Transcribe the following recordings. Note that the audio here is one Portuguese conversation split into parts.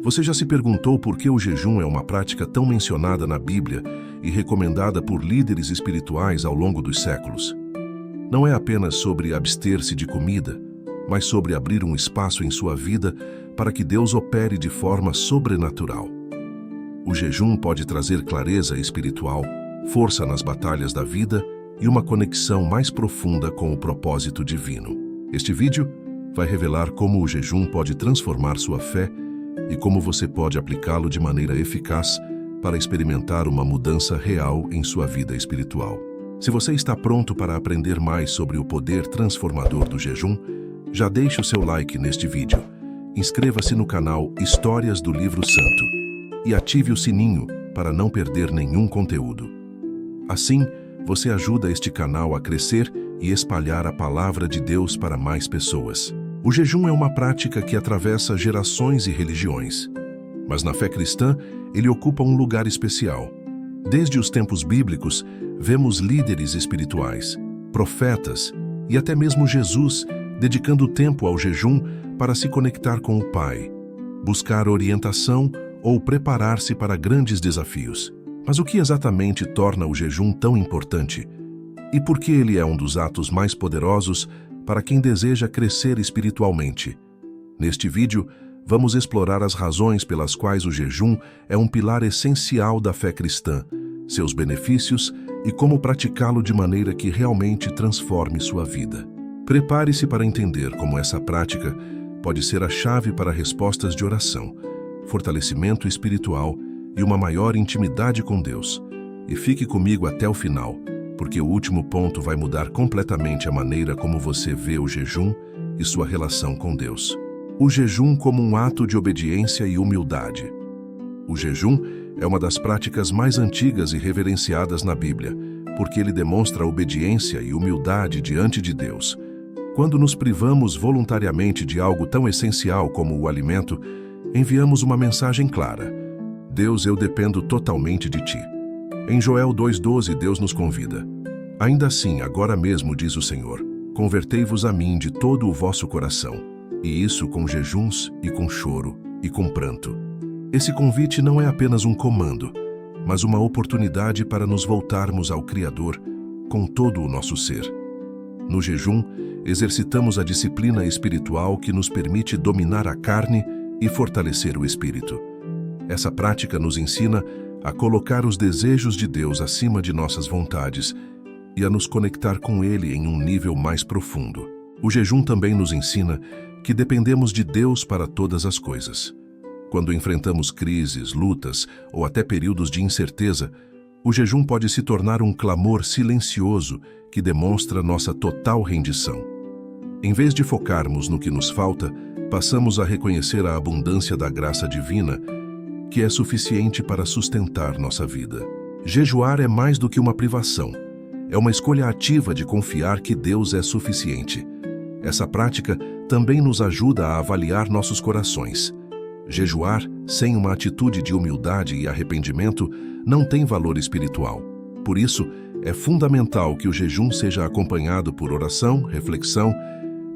Você já se perguntou por que o jejum é uma prática tão mencionada na Bíblia e recomendada por líderes espirituais ao longo dos séculos? Não é apenas sobre abster-se de comida, mas sobre abrir um espaço em sua vida para que Deus opere de forma sobrenatural. O jejum pode trazer clareza espiritual, força nas batalhas da vida e uma conexão mais profunda com o propósito divino. Este vídeo vai revelar como o jejum pode transformar sua fé e como você pode aplicá-lo de maneira eficaz para experimentar uma mudança real em sua vida espiritual. Se você está pronto para aprender mais sobre o poder transformador do jejum, já deixe o seu like neste vídeo, inscreva-se no canal Histórias do Livro Santo e ative o sininho para não perder nenhum conteúdo. Assim, você ajuda este canal a crescer e espalhar a palavra de Deus para mais pessoas. O jejum é uma prática que atravessa gerações e religiões, mas na fé cristã ele ocupa um lugar especial. Desde os tempos bíblicos, vemos líderes espirituais, profetas e até mesmo Jesus dedicando tempo ao jejum para se conectar com o Pai, buscar orientação ou preparar-se para grandes desafios. Mas o que exatamente torna o jejum tão importante? E por que ele é um dos atos mais poderosos para quem deseja crescer espiritualmente? Neste vídeo, vamos explorar as razões pelas quais o jejum é um pilar essencial da fé cristã, seus benefícios e como praticá-lo de maneira que realmente transforme sua vida. Prepare-se para entender como essa prática pode ser a chave para respostas de oração, fortalecimento espiritual e uma maior intimidade com Deus. E fique comigo até o final, porque o último ponto vai mudar completamente a maneira como você vê o jejum e sua relação com Deus. O jejum como um ato de obediência e humildade. O jejum é uma das práticas mais antigas e reverenciadas na Bíblia, porque ele demonstra obediência e humildade diante de Deus. Quando nos privamos voluntariamente de algo tão essencial como o alimento, enviamos uma mensagem clara: Deus, eu dependo totalmente de ti. Em Joel 2,12, Deus nos convida: ainda assim, agora mesmo, diz o Senhor, convertei-vos a mim de todo o vosso coração, e isso com jejuns e com choro e com pranto. Esse convite não é apenas um comando, mas uma oportunidade para nos voltarmos ao Criador com todo o nosso ser. No jejum, exercitamos a disciplina espiritual que nos permite dominar a carne e fortalecer o espírito. Essa prática nos ensina a colocar os desejos de Deus acima de nossas vontades e a nos conectar com Ele em um nível mais profundo. O jejum também nos ensina que dependemos de Deus para todas as coisas. Quando enfrentamos crises, lutas ou até períodos de incerteza, o jejum pode se tornar um clamor silencioso que demonstra nossa total rendição. Em vez de focarmos no que nos falta, passamos a reconhecer a abundância da graça divina, que é suficiente para sustentar nossa vida. Jejuar é mais do que uma privação. É uma escolha ativa de confiar que Deus é suficiente. Essa prática também nos ajuda a avaliar nossos corações. Jejuar, sem uma atitude de humildade e arrependimento, não tem valor espiritual. Por isso, é fundamental que o jejum seja acompanhado por oração, reflexão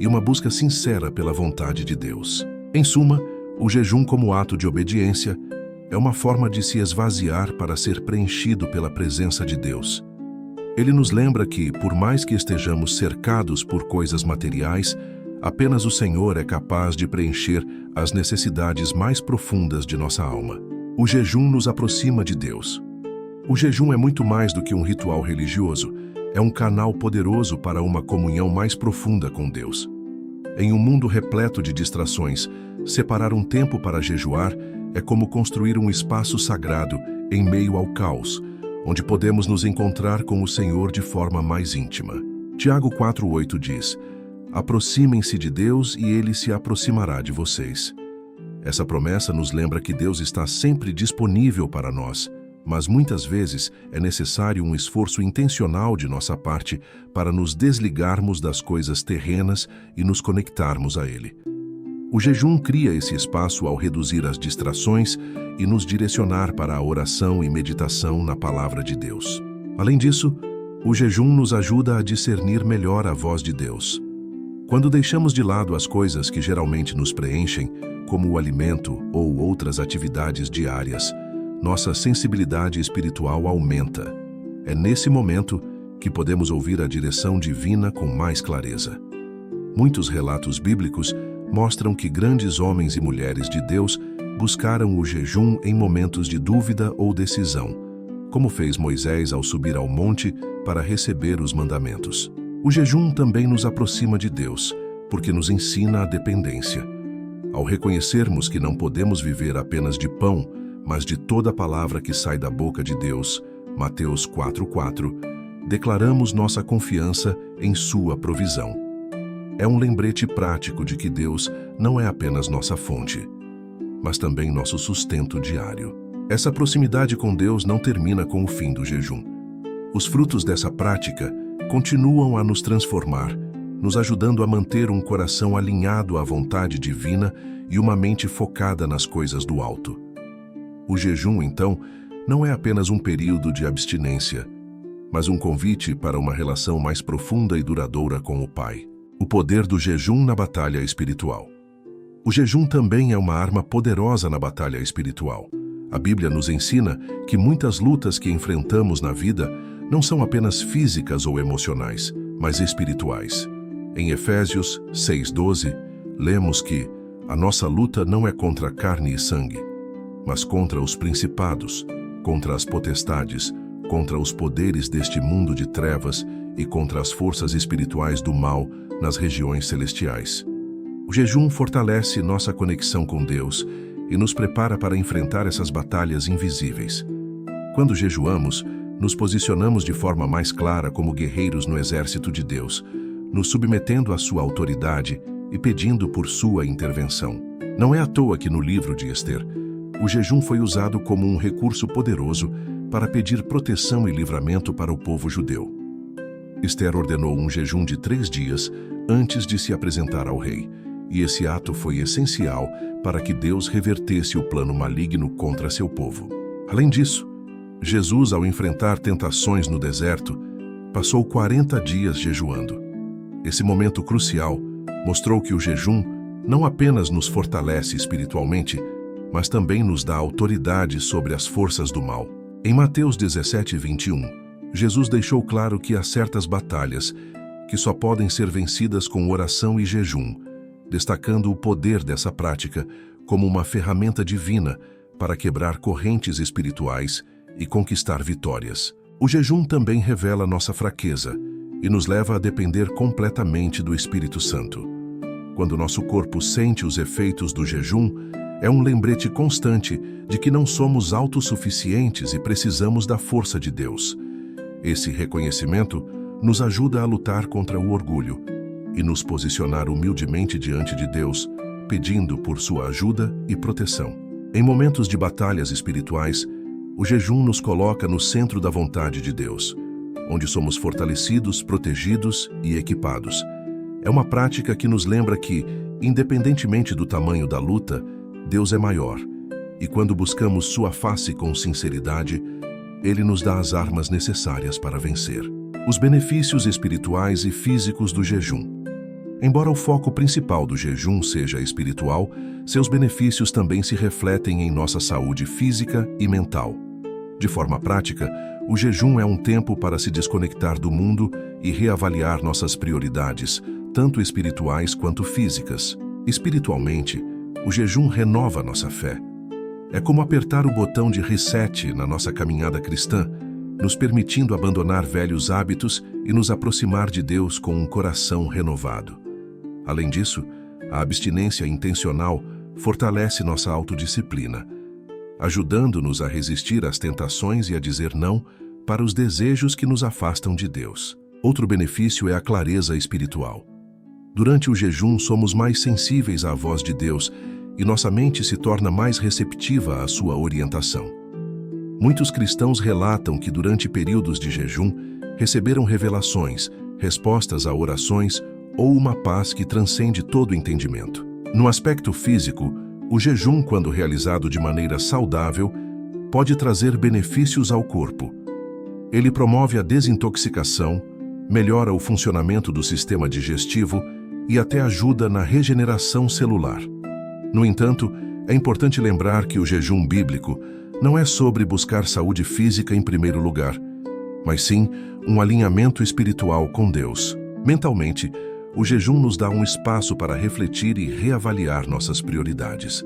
e uma busca sincera pela vontade de Deus. Em suma, o jejum como ato de obediência é uma forma de se esvaziar para ser preenchido pela presença de Deus. Ele nos lembra que, por mais que estejamos cercados por coisas materiais, apenas o Senhor é capaz de preencher as necessidades mais profundas de nossa alma. O jejum nos aproxima de Deus. O jejum é muito mais do que um ritual religioso. É um canal poderoso para uma comunhão mais profunda com Deus. Em um mundo repleto de distrações, separar um tempo para jejuar é como construir um espaço sagrado em meio ao caos, onde podemos nos encontrar com o Senhor de forma mais íntima. Tiago 4,8 diz: aproximem-se de Deus e Ele se aproximará de vocês. Essa promessa nos lembra que Deus está sempre disponível para nós, mas muitas vezes é necessário um esforço intencional de nossa parte para nos desligarmos das coisas terrenas e nos conectarmos a Ele. O jejum cria esse espaço ao reduzir as distrações e nos direcionar para a oração e meditação na Palavra de Deus. Além disso, o jejum nos ajuda a discernir melhor a voz de Deus. Quando deixamos de lado as coisas que geralmente nos preenchem, como o alimento ou outras atividades diárias, nossa sensibilidade espiritual aumenta. É nesse momento que podemos ouvir a direção divina com mais clareza. Muitos relatos bíblicos mostram que grandes homens e mulheres de Deus buscaram o jejum em momentos de dúvida ou decisão, como fez Moisés ao subir ao monte para receber os mandamentos. O jejum também nos aproxima de Deus, porque nos ensina a dependência. Ao reconhecermos que não podemos viver apenas de pão, mas de toda a palavra que sai da boca de Deus, Mateus 4:4, declaramos nossa confiança em sua provisão. É um lembrete prático de que Deus não é apenas nossa fonte, mas também nosso sustento diário. Essa proximidade com Deus não termina com o fim do jejum. Os frutos dessa prática continuam a nos transformar, nos ajudando a manter um coração alinhado à vontade divina e uma mente focada nas coisas do alto. O jejum, então, não é apenas um período de abstinência, mas um convite para uma relação mais profunda e duradoura com o Pai. O poder do jejum na batalha espiritual. O jejum também é uma arma poderosa na batalha espiritual. A Bíblia nos ensina que muitas lutas que enfrentamos na vida não são apenas físicas ou emocionais, mas espirituais. Em Efésios 6:12, lemos que a nossa luta não é contra carne e sangue, mas contra os principados, contra as potestades, contra os poderes deste mundo de trevas e contra as forças espirituais do mal nas regiões celestiais. O jejum fortalece nossa conexão com Deus e nos prepara para enfrentar essas batalhas invisíveis. Quando jejuamos, nos posicionamos de forma mais clara como guerreiros no exército de Deus, nos submetendo à sua autoridade e pedindo por sua intervenção. Não é à toa que no livro de Ester, o jejum foi usado como um recurso poderoso para pedir proteção e livramento para o povo judeu. Ester ordenou um jejum de 3 dias antes de se apresentar ao rei, e esse ato foi essencial para que Deus revertesse o plano maligno contra seu povo. Além disso, Jesus, ao enfrentar tentações no deserto, passou 40 dias jejuando. Esse momento crucial mostrou que o jejum não apenas nos fortalece espiritualmente, mas também nos dá autoridade sobre as forças do mal. Em Mateus 17:21, Jesus deixou claro que há certas batalhas que só podem ser vencidas com oração e jejum, destacando o poder dessa prática como uma ferramenta divina para quebrar correntes espirituais e conquistar vitórias. O jejum também revela nossa fraqueza e nos leva a depender completamente do Espírito Santo. Quando nosso corpo sente os efeitos do jejum, é um lembrete constante de que não somos autossuficientes e precisamos da força de Deus. Esse reconhecimento nos ajuda a lutar contra o orgulho e nos posicionar humildemente diante de Deus, pedindo por sua ajuda e proteção. Em momentos de batalhas espirituais, o jejum nos coloca no centro da vontade de Deus, onde somos fortalecidos, protegidos e equipados. É uma prática que nos lembra que, independentemente do tamanho da luta, Deus é maior, e quando buscamos sua face com sinceridade, Ele nos dá as armas necessárias para vencer. Os benefícios espirituais e físicos do jejum. Embora o foco principal do jejum seja espiritual, seus benefícios também se refletem em nossa saúde física e mental. De forma prática, o jejum é um tempo para se desconectar do mundo e reavaliar nossas prioridades, tanto espirituais quanto físicas. Espiritualmente, o jejum renova nossa fé. É como apertar o botão de reset na nossa caminhada cristã, nos permitindo abandonar velhos hábitos e nos aproximar de Deus com um coração renovado. Além disso, a abstinência intencional fortalece nossa autodisciplina, ajudando-nos a resistir às tentações e a dizer não para os desejos que nos afastam de Deus. Outro benefício é a clareza espiritual. Durante o jejum, somos mais sensíveis à voz de Deus e nossa mente se torna mais receptiva à sua orientação. Muitos cristãos relatam que durante períodos de jejum receberam revelações, respostas a orações ou uma paz que transcende todo entendimento. No aspecto físico, o jejum, quando realizado de maneira saudável, pode trazer benefícios ao corpo. Ele promove a desintoxicação, melhora o funcionamento do sistema digestivo e até ajuda na regeneração celular. No entanto, é importante lembrar que o jejum bíblico não é sobre buscar saúde física em primeiro lugar, mas sim um alinhamento espiritual com Deus. Mentalmente, o jejum nos dá um espaço para refletir e reavaliar nossas prioridades.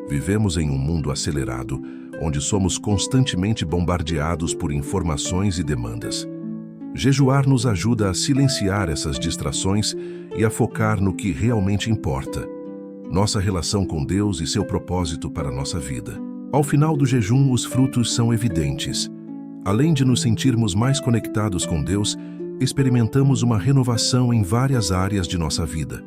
Vivemos em um mundo acelerado, onde somos constantemente bombardeados por informações e demandas. Jejuar nos ajuda a silenciar essas distrações e a focar no que realmente importa: nossa relação com Deus e seu propósito para a nossa vida. Ao final do jejum, os frutos são evidentes. Além de nos sentirmos mais conectados com Deus, experimentamos uma renovação em várias áreas de nossa vida.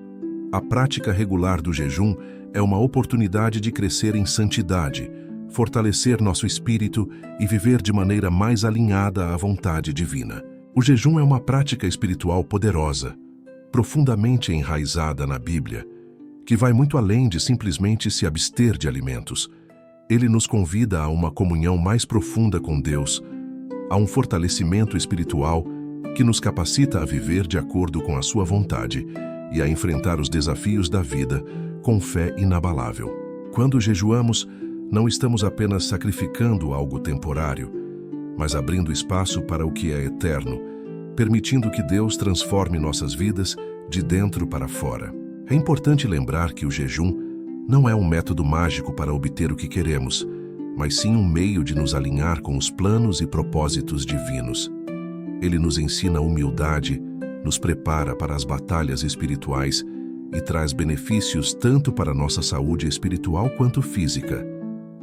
A prática regular do jejum é uma oportunidade de crescer em santidade, fortalecer nosso espírito e viver de maneira mais alinhada à vontade divina. O jejum é uma prática espiritual poderosa, profundamente enraizada na Bíblia, que vai muito além de simplesmente se abster de alimentos. Ele nos convida a uma comunhão mais profunda com Deus, a um fortalecimento espiritual que nos capacita a viver de acordo com a sua vontade e a enfrentar os desafios da vida com fé inabalável. Quando jejuamos, não estamos apenas sacrificando algo temporário, mas abrindo espaço para o que é eterno, permitindo que Deus transforme nossas vidas de dentro para fora. É importante lembrar que o jejum não é um método mágico para obter o que queremos, mas sim um meio de nos alinhar com os planos e propósitos divinos. Ele nos ensina humildade, nos prepara para as batalhas espirituais e traz benefícios tanto para a nossa saúde espiritual quanto física.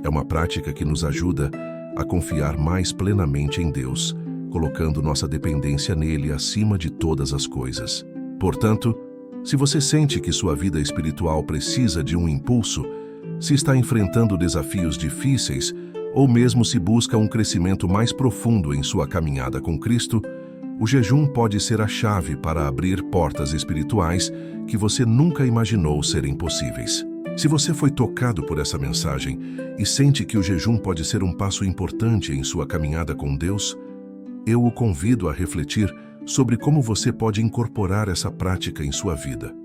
É uma prática que nos ajuda a confiar mais plenamente em Deus, colocando nossa dependência nele acima de todas as coisas. Portanto, se você sente que sua vida espiritual precisa de um impulso, se está enfrentando desafios difíceis, ou mesmo se busca um crescimento mais profundo em sua caminhada com Cristo, o jejum pode ser a chave para abrir portas espirituais que você nunca imaginou serem possíveis. Se você foi tocado por essa mensagem e sente que o jejum pode ser um passo importante em sua caminhada com Deus, eu o convido a refletir sobre como você pode incorporar essa prática em sua vida.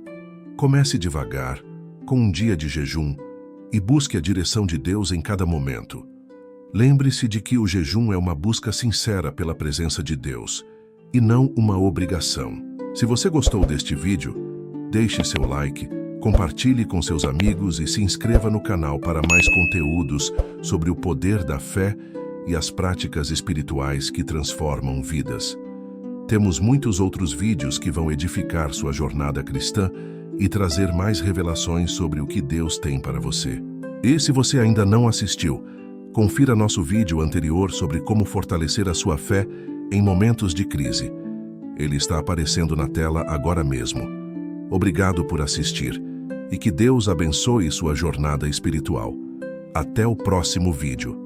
Comece devagar, com um dia de jejum, e busque a direção de Deus em cada momento. Lembre-se de que o jejum é uma busca sincera pela presença de Deus, e não uma obrigação. Se você gostou deste vídeo, deixe seu like, compartilhe com seus amigos e se inscreva no canal para mais conteúdos sobre o poder da fé e as práticas espirituais que transformam vidas. Temos muitos outros vídeos que vão edificar sua jornada cristã e trazer mais revelações sobre o que Deus tem para você. E se você ainda não assistiu, confira nosso vídeo anterior sobre como fortalecer a sua fé em momentos de crise. Ele está aparecendo na tela agora mesmo. Obrigado por assistir e que Deus abençoe sua jornada espiritual. Até o próximo vídeo.